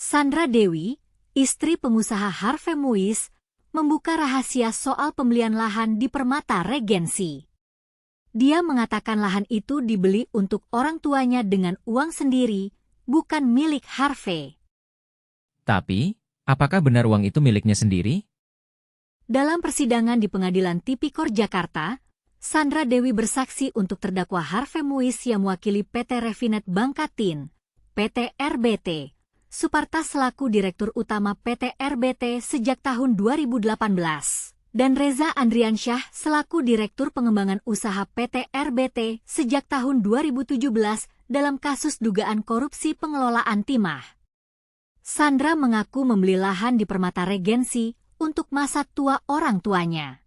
Sandra Dewi, istri pengusaha Harvey Muiz, membuka rahasia soal pembelian lahan di Permata Regency. Dia mengatakan lahan itu dibeli untuk orang tuanya dengan uang sendiri, bukan milik Harvey. Tapi, apakah benar uang itu miliknya sendiri? Dalam persidangan di Pengadilan Tipikor Jakarta, Sandra Dewi bersaksi untuk terdakwa Harvey Muiz yang mewakili PT Refinet Bangkatin, PT RBT, Suparta selaku Direktur Utama PT RBT sejak tahun 2018, dan Reza Andriansyah selaku Direktur Pengembangan Usaha PT RBT sejak tahun 2017 dalam kasus dugaan korupsi pengelolaan timah. Sandra mengaku membeli lahan di Permata Regency untuk masa tua orang tuanya.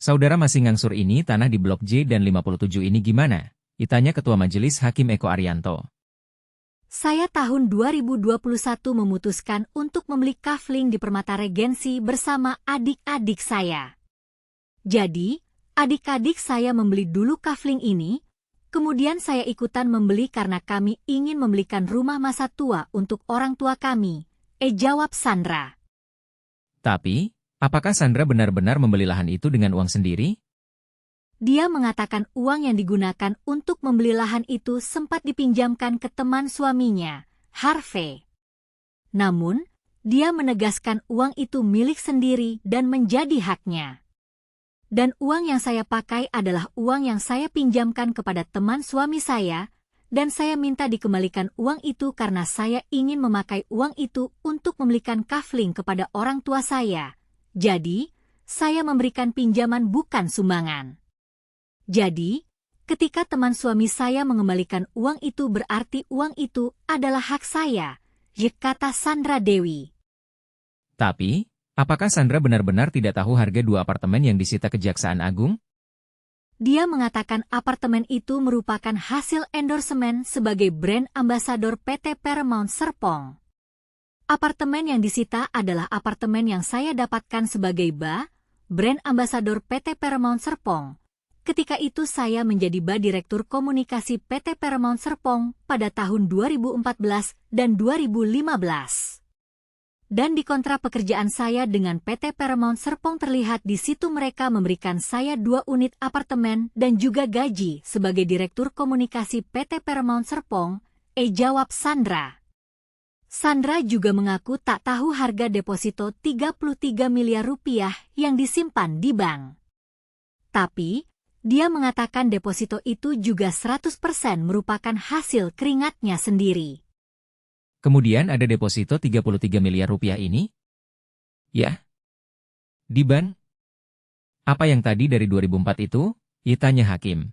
Saudara masih ngangsur ini tanah di Blok J dan 57 ini gimana? Ditanya Ketua Majelis Hakim Eko Arianto. Saya tahun 2021 memutuskan untuk membeli kafling di Permata Regency bersama adik-adik saya. Jadi, adik-adik saya membeli dulu kafling ini, kemudian saya ikutan membeli karena kami ingin membelikan rumah masa tua untuk orang tua kami, jawab Sandra. Tapi, apakah Sandra benar-benar membeli lahan itu dengan uang sendiri? Dia mengatakan uang yang digunakan untuk membeli lahan itu sempat dipinjamkan ke teman suaminya, Harvey. Namun, dia menegaskan uang itu milik sendiri dan menjadi haknya. Dan uang yang saya pakai adalah uang yang saya pinjamkan kepada teman suami saya, dan saya minta dikembalikan uang itu karena saya ingin memakai uang itu untuk membelikan kafling kepada orang tua saya. Jadi, saya memberikan pinjaman bukan sumbangan. Jadi, ketika teman suami saya mengembalikan uang itu berarti uang itu adalah hak saya, kata Sandra Dewi. Tapi, apakah Sandra benar-benar tidak tahu harga 2 apartemen yang disita Kejaksaan Agung? Dia mengatakan apartemen itu merupakan hasil endorsemen sebagai brand ambasador PT Paramount Serpong. Apartemen yang disita adalah apartemen yang saya dapatkan sebagai brand ambasador PT Paramount Serpong. Ketika itu saya menjadi Direktur Komunikasi PT Paramount Serpong pada tahun 2014 dan 2015. Dan di kontrak pekerjaan saya dengan PT Paramount Serpong terlihat di situ mereka memberikan saya 2 unit apartemen dan juga gaji sebagai Direktur Komunikasi PT Paramount Serpong, jawab Sandra. Sandra juga mengaku tak tahu harga deposito 33 miliar rupiah yang disimpan di bank. Tapi, dia mengatakan deposito itu juga 100% merupakan hasil keringatnya sendiri. Kemudian ada deposito 33 miliar rupiah ini? Ya. Di bank? Apa yang tadi dari 2004 itu? Tanya hakim.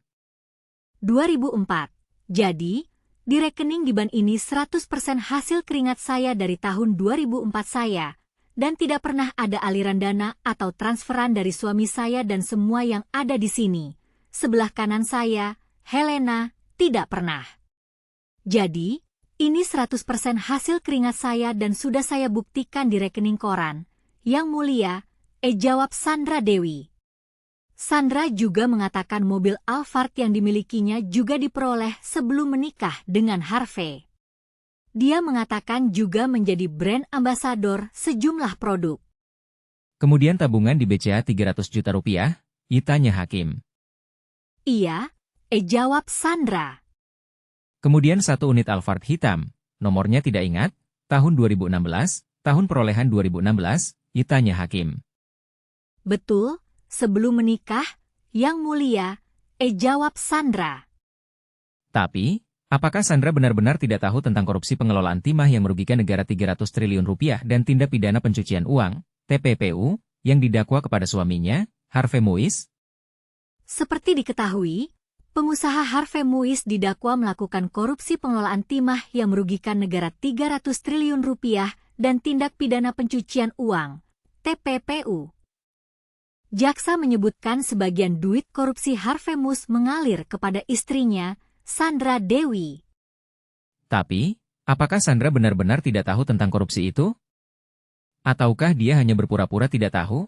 2004. Jadi, di rekening di bank ini 100% hasil keringat saya dari tahun 2004 saya, dan tidak pernah ada aliran dana atau transferan dari suami saya dan semua yang ada di sini. Sebelah kanan saya, Helena, tidak pernah. Jadi, ini 100% hasil keringat saya dan sudah saya buktikan di rekening koran. Yang mulia, jawab Sandra Dewi. Sandra juga mengatakan mobil Alphard yang dimilikinya juga diperoleh sebelum menikah dengan Harvey. Dia mengatakan juga menjadi brand ambasador sejumlah produk. Kemudian tabungan di BCA 300 juta rupiah? Tanya hakim. Iya, jawab Sandra. Kemudian 1 unit Alphard hitam, nomornya tidak ingat, tahun 2016, tahun perolehan 2016, tanya hakim. Betul, sebelum menikah, yang mulia, jawab Sandra. Tapi, apakah Sandra benar-benar tidak tahu tentang korupsi pengelolaan timah yang merugikan negara 300 triliun rupiah dan tindak pidana pencucian uang, TPPU, yang didakwa kepada suaminya, Harvey Muiz? Seperti diketahui, pengusaha Harvey Muiz didakwa melakukan korupsi pengelolaan timah yang merugikan negara 300 triliun rupiah dan tindak pidana pencucian uang, TPPU. Jaksa menyebutkan sebagian duit korupsi Harvey Muiz mengalir kepada istrinya, Sandra Dewi. Tapi, apakah Sandra benar-benar tidak tahu tentang korupsi itu? Ataukah dia hanya berpura-pura tidak tahu?